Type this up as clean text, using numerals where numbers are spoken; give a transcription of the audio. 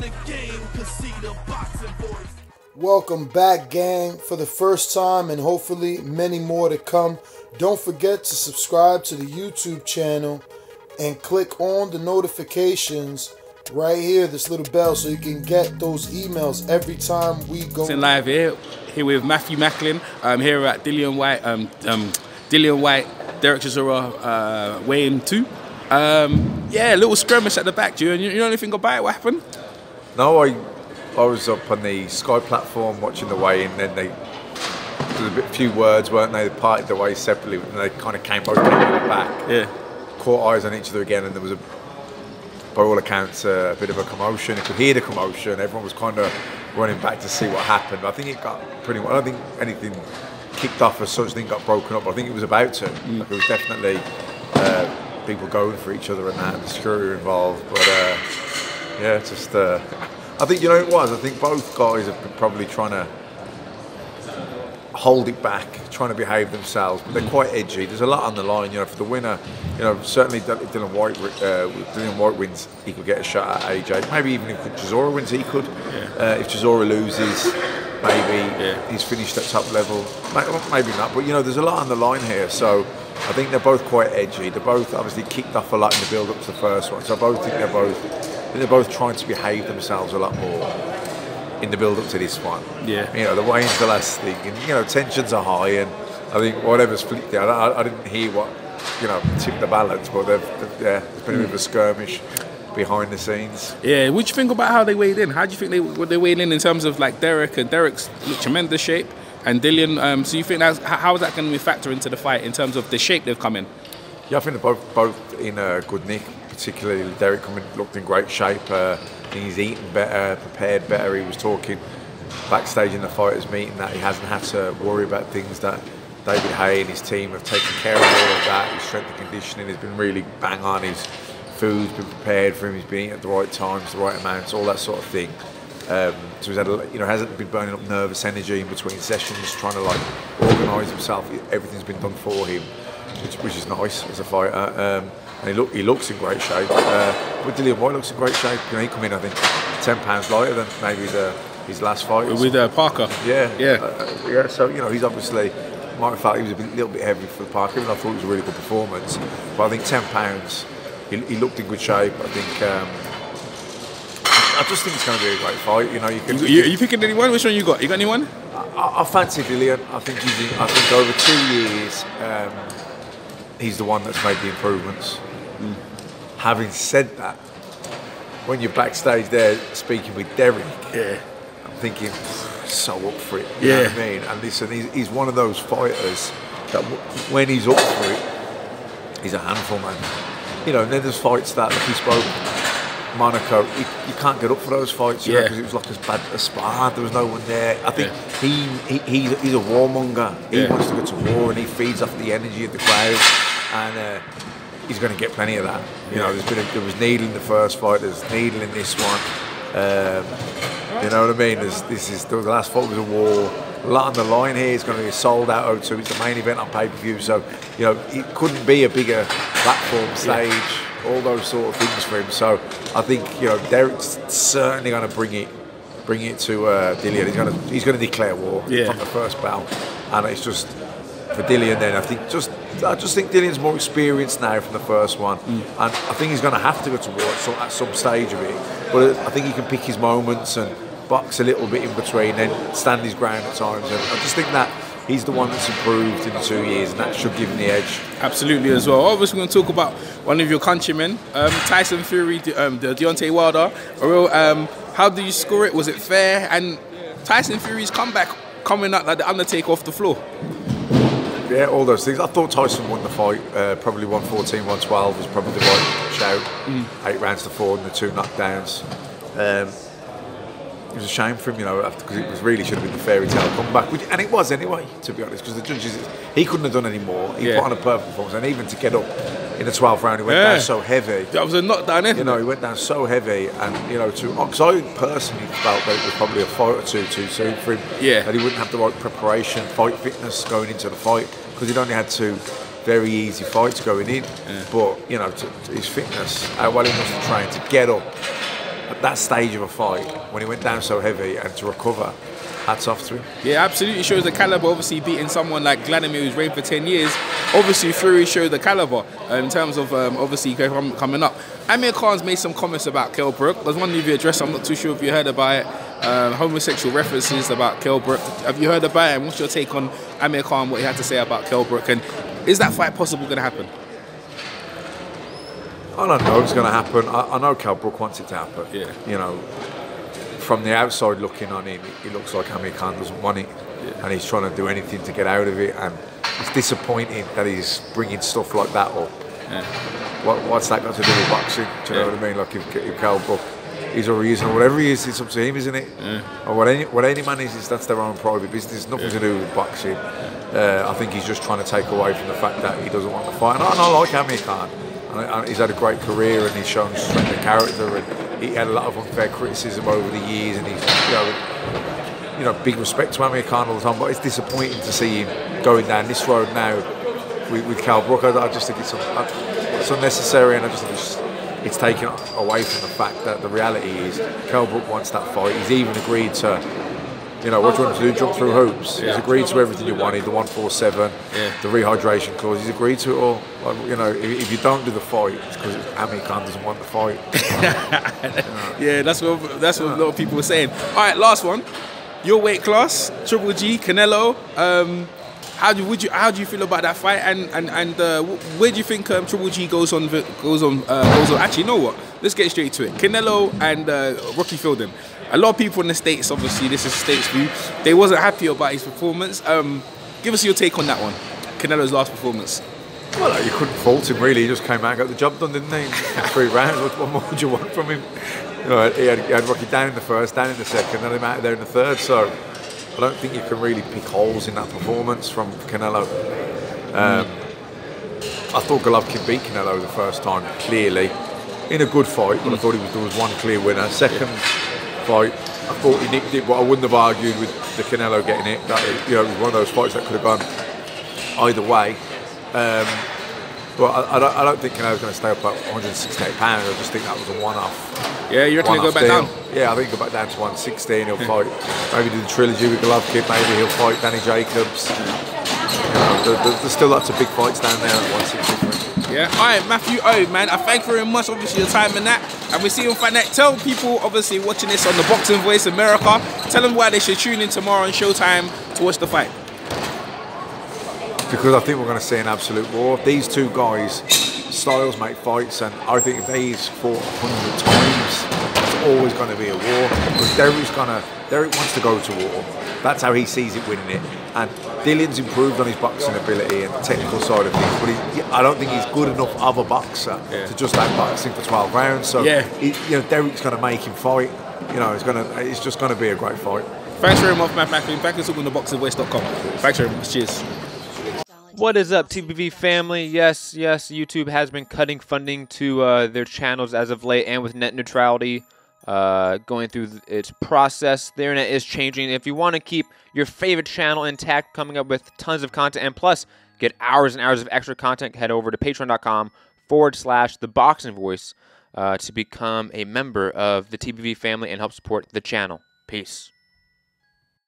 the game, cause see the boxing voice. Welcome back, gang, for the first time and hopefully many more to come. Don't forget to subscribe to the YouTube channel and click on the notifications right here, this little bell, so you can get those emails every time we go live here with Matthew Macklin. Here at Dillian Whyte, Dillian Whyte, Dereck Chisora, weighing 2. Yeah, a little skirmish at the back. Do you know anything about it? What happened? No, I was up on the Sky platform watching the weigh-in, then there was a few words, weren't they? They parted the way separately, and they kind of came both people in the back. Yeah. Caught eyes on each other again, and there was, by all accounts, a bit of a commotion. You could hear the commotion. Everyone was kind of running back to see what happened. But I think it got pretty well. I don't think anything kicked off as such, thing got broken up. I think it was about to. Like, it was definitely people going for each other and that, and the security involved. But yeah, just I think, you know, it was. I think both guys have been probably trying to hold it back, trying to behave themselves, but they're quite edgy. There's a lot on the line, you know, for the winner. You know, certainly Dillian Whyte wins, he could get a shot at AJ. Maybe even if Chisora wins, he could. Yeah. If Chisora loses, maybe he's finished at top level. Maybe not, but you know, there's a lot on the line here. So I think they're both quite edgy. They're both obviously kicked off a lot in the build-up to the first one. So I both think they're both trying to behave themselves a lot more in the build-up to this one. Yeah. You know, the weigh-in's the last thing, and you know, tensions are high, and I think whatever's flipped out, I didn't hear what, you know, tipped the balance, but there's been a bit of a skirmish behind the scenes. Yeah. What do you think about how they weighed in? How do you think they weighed in terms of like Dereck? And Dereck's looked tremendous shape, and Dillian. So you think how is that going to factor into the fight in terms of the shape they've come in? Yeah, I think they're both in good nick. Particularly Dereck looked in great shape. I think he's eaten better, prepared better. He was talking backstage in the fighters' meeting that he hasn't had to worry about things that David Haye and his team have taken care of. All of that. His strength and conditioning has been really bang on. His food's been prepared for him. He's been eating at the right times, the right amounts, all that sort of thing. So he's had, you know, hasn't been burning up nervous energy in between sessions, trying to like organise himself. Everything's been done for him, which is nice as a fighter. And he looks in great shape. But Dillian Whyte looks in great shape. You know, he come in, I think, 10 pounds lighter than maybe his last fight. With Parker. Yeah. Yeah. So, you know, he's obviously, might have felt he was a little bit heavy for Parker, even though I thought it was a really good performance. But I think 10 pounds, he looked in good shape. I think, I just think it's going to be a great fight. You know, you picking anyone? Which one you got? You got anyone? I fancy Dillian. I think I think over 2 years, he's the one that's made the improvements. Having said that, when you're backstage there speaking with Dereck, I'm thinking, so up for it. You know what I mean? And listen, he's one of those fighters that when he's up for it, he's a handful, man. You know, and then there's fights that, like he spoke, Monaco, you can't get up for those fights, you know, because it was like as bad as Spa, there was no one there. I think he's a warmonger. He wants to go to war, and he feeds off the energy of the crowd, and he's going to get plenty of that. You know, there was needle in the first fight, there's needle in this one. You know what I mean? The last fight was a war. A lot on the line here. It's going to be a sold-out O2. It's the main event on pay-per-view, so you know it couldn't be a bigger platform, stage, all those sort of things for him. So I think, you know, Dereck's certainly going to bring it to Dillian. He's going to declare war from the first bout, and it's just for Dillian. Then I just think Dillian's more experienced now from the first one, and I think he's going to have to go to war at some stage of it. But I think he can pick his moments and box a little bit in between, then stand his ground at times. And I just think that he's the one that's improved in the 2 years, and that should give him the edge. Absolutely, as well. Obviously, we're going to talk about one of your countrymen, Tyson Fury, the Deontay Wilder. How do you score it? Was it fair? And Tyson Fury's comeback coming out like the Undertaker off the floor. Yeah, all those things. I thought Tyson won the fight, probably 114, 112 was probably the right shout. 8 rounds to 4 and the 2 knockdowns. It was a shame for him, you know, because it really should have been the fairy tale comeback, and it was anyway, to be honest, because the judges, he couldn't have done any more. He put on a perfect performance, and even to get up in the 12th round, he went down so heavy. That was a knockdown, isn't it? You know, he went down so heavy, and you know, because I personally felt that it was probably a fight or two too soon for him. That he wouldn't have the right preparation, fight fitness going into the fight, because he'd only had 2 very easy fights going in. But you know, his fitness, how well he must have trained to get up at that stage of a fight, when he went down so heavy and to recover, hats off to him. Yeah, absolutely shows the caliber. Obviously, beating someone like Vladimir, who's reigned for 10 years. Obviously, Fury showed the caliber in terms of obviously coming up. Amir Khan's made some comments about Kell Brook. There's one of you addressed. I'm not too sure if you heard about it. Homosexual references about Kell Brook. Have you heard about it? And what's your take on Amir Khan? What he had to say about Kell Brook? And is that fight possible going to happen? I don't know if it's going to happen. I know Kell Brook wants it to happen. Yeah. You know, from the outside looking on him, it looks like Amir Khan doesn't want it, and he's trying to do anything to get out of it. And it's disappointing that he's bringing stuff like that up. Yeah. What's that got to do with boxing? Do you know what I mean? Like if Kell Brook is a reason or whatever he is, it's up to him, isn't it? Or what any man is that's their own private business. Nothing to do with boxing. I think he's just trying to take away from the fact that he doesn't want to fight. And I like Amir Khan. And he's had a great career, and he's shown strength of character, and he had a lot of unfair criticism over the years, and he's you know big respect to Amir Khan all the time. But it's disappointing to see him going down this road now with Kell Brook. I just think it's unnecessary, and I just think it's taken away from the fact that the reality is Kell Brook wants that fight. He's even agreed to, you know, what do you want to do? Jump through hoops. He's agreed to everything you wanted, the 147, the rehydration clause. He's agreed to it all. Like, you know, if you don't do the fight, it's because Amir Khan doesn't want the fight. Yeah, that's what a lot of people were saying. All right, last one. Your weight class, Triple G, Canelo. How do you feel about that fight? And where do you think Triple G goes on? Actually, you know what? Let's get straight to it. Canelo and Rocky Fielding. A lot of people in the States, obviously, this is States view, they wasn't happy about his performance. Give us your take on that one, Canelo's last performance. Well, you couldn't fault him, really. He just came out and got the job done, didn't he? 3 rounds. What more would you want from him? You know, he had Rocky down in the first, down in the second, and him out there in the third. So I don't think you can really pick holes in that performance from Canelo. I thought Golovkin beat Canelo the first time, clearly, in a good fight, but I thought there was one clear winner. Second fight, I thought he nicked it, but I wouldn't have argued with the Canelo getting it. That, you know, it was one of those fights that could have gone either way. But I don't think Canelo's going to stay up at 168 pounds. I just think that was a one-off. Yeah, you reckon he'll go back down? Yeah, I think he'll go back down to 116. He'll fight. Maybe do the trilogy with Golovkin. Maybe he'll fight Danny Jacobs. You know, there's still lots of big fights down there at 163. Yeah. All right, Matthew O, man. I thank you very much, obviously, your time and that. And we see you on Fight Night. Tell people, obviously, watching this on the Boxing Voice America, tell them why they should tune in tomorrow on Showtime to watch the fight. Because I think we're going to see an absolute war. These two guys, styles make fights, and I think if these fought 100 times, it's always going to be a war. Because Dereck wants to go to war. That's how he sees it, winning it. And Dillian's improved on his boxing ability and the technical side of things, but I don't think he's good enough of a boxer to just outboxing for 12 rounds. So, you know, Dereck's going to make him fight. You know, it's just going to be a great fight. Thanks very much, Matt Macklin. Thank you so much on ThaBoxingvoice.com. Thanks very much. Cheers. What is up, TBV family? Yes, YouTube has been cutting funding to their channels as of late, and with net neutrality going through its process, the internet is changing. If you want to keep your favorite channel intact, coming up with tons of content, and plus get hours and hours of extra content, head over to patreon.com/ThaBoxingVoice to become a member of the TBV family and help support the channel. Peace.